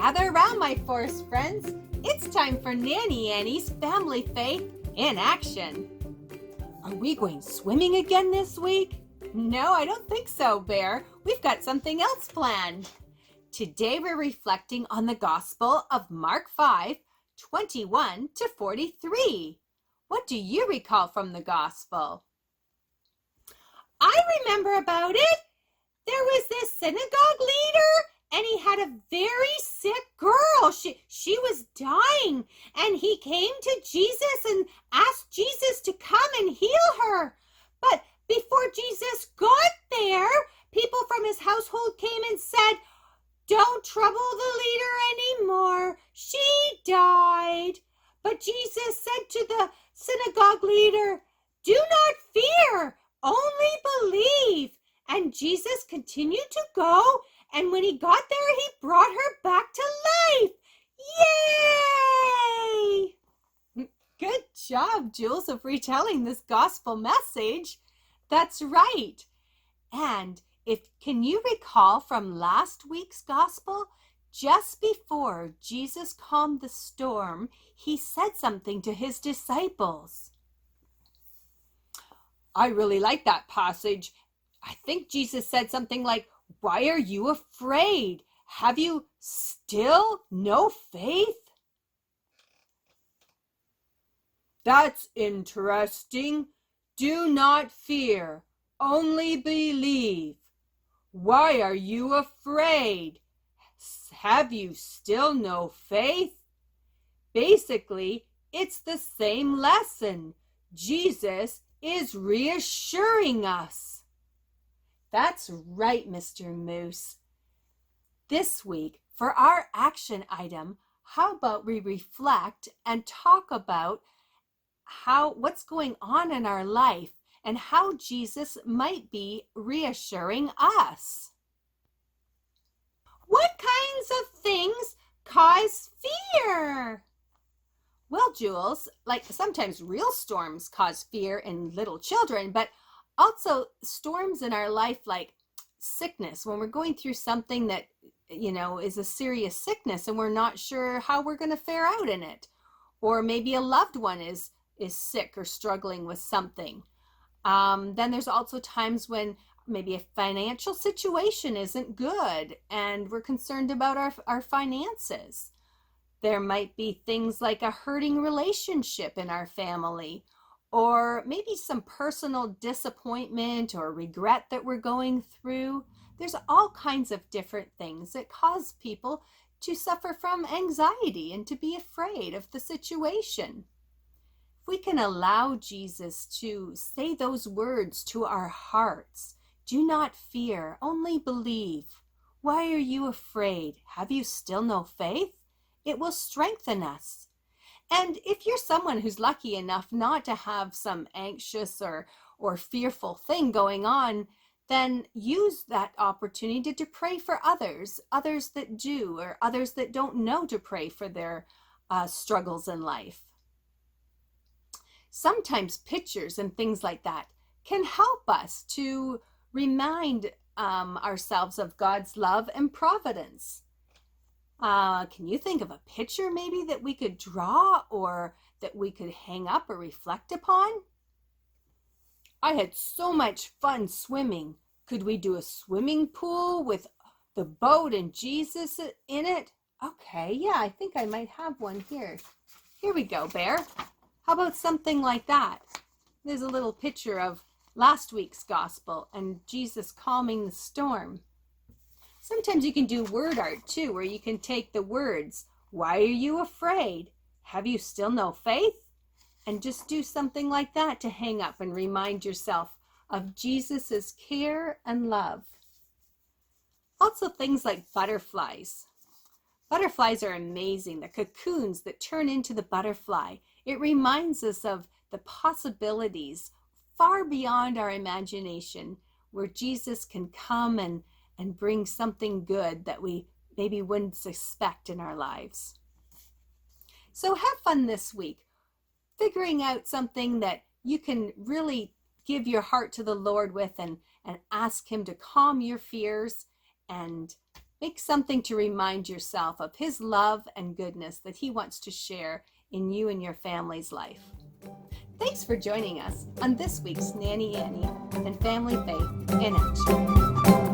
Gather around, my forest friends. It's time for Nanny Annie's Family Faith in action. Are we going swimming again this week? No, I don't think so, Bear. We've got something else planned. Today we're reflecting on the Gospel of Mark 5:21 to 43. What do you recall from the Gospel? I remember about it. There was this synagogue leader, and he had a very sick girl. She was dying, and he came to Jesus and asked Jesus to come and heal her. But before Jesus got there, people from his household came and said, "Don't trouble the leader anymore. She died." But Jesus said to the synagogue leader, "Do not fear, only believe." And Jesus continued to go, and when he got there, he brought her back to life. Yay! Good job, Jules, of retelling this gospel message. That's right. And can you recall from last week's gospel, just before Jesus calmed the storm, he said something to his disciples. I really like that passage. I think Jesus said something like, "Why are you afraid? Have you still no faith?" That's interesting. Do not fear, only believe. Why are you afraid? Have you still no faith? Basically, it's the same lesson. Jesus is reassuring us. That's right, Mr. Moose. This week, for our action item, how about we reflect and talk about what's going on in our life and how Jesus might be reassuring us. What kinds of things cause fear? Well, Jules, like sometimes real storms cause fear in little children, but also storms in our life like sickness, when we're going through something that, is a serious sickness and we're not sure how we're going to fare out in it. Or maybe a loved one is sick or struggling with something. Then there's also times when maybe a financial situation isn't good and we're concerned about our finances. There might be things like a hurting relationship in our family, or maybe some personal disappointment or regret that we're going through. There's all kinds of different things that cause people to suffer from anxiety and to be afraid of the situation. If we can allow Jesus to say those words to our hearts, "Do not fear, only believe. Why are you afraid? Have you still no faith?" It will strengthen us. And if you're someone who's lucky enough not to have some anxious or fearful thing going on, then use that opportunity to pray for others that do, or others that don't know to pray for their struggles in life. Sometimes pictures and things like that can help us to remind ourselves of God's love and providence. Can you think of a picture maybe that we could draw or that we could hang up or reflect upon? I had so much fun swimming. Could we do a swimming pool with the boat and Jesus in it? Okay, yeah, I think I might have one here. Here we go, Bear. How about something like that? There's a little picture of last week's gospel and Jesus calming the storm. Sometimes you can do word art too, where you can take the words, "Why are you afraid? Have you still no faith?" and just do something like that to hang up and remind yourself of Jesus's care and love. Also things like butterflies. Butterflies are amazing. The cocoons that turn into the butterfly. It reminds us of the possibilities far beyond our imagination, where Jesus can come and bring something good that we maybe wouldn't suspect in our lives. So have fun this week, figuring out something that you can really give your heart to the Lord with and ask him to calm your fears and Make something to remind yourself of His love and goodness that He wants to share in you and your family's life. Thanks for joining us on this week's Nanny Annie and Family Faith in Action.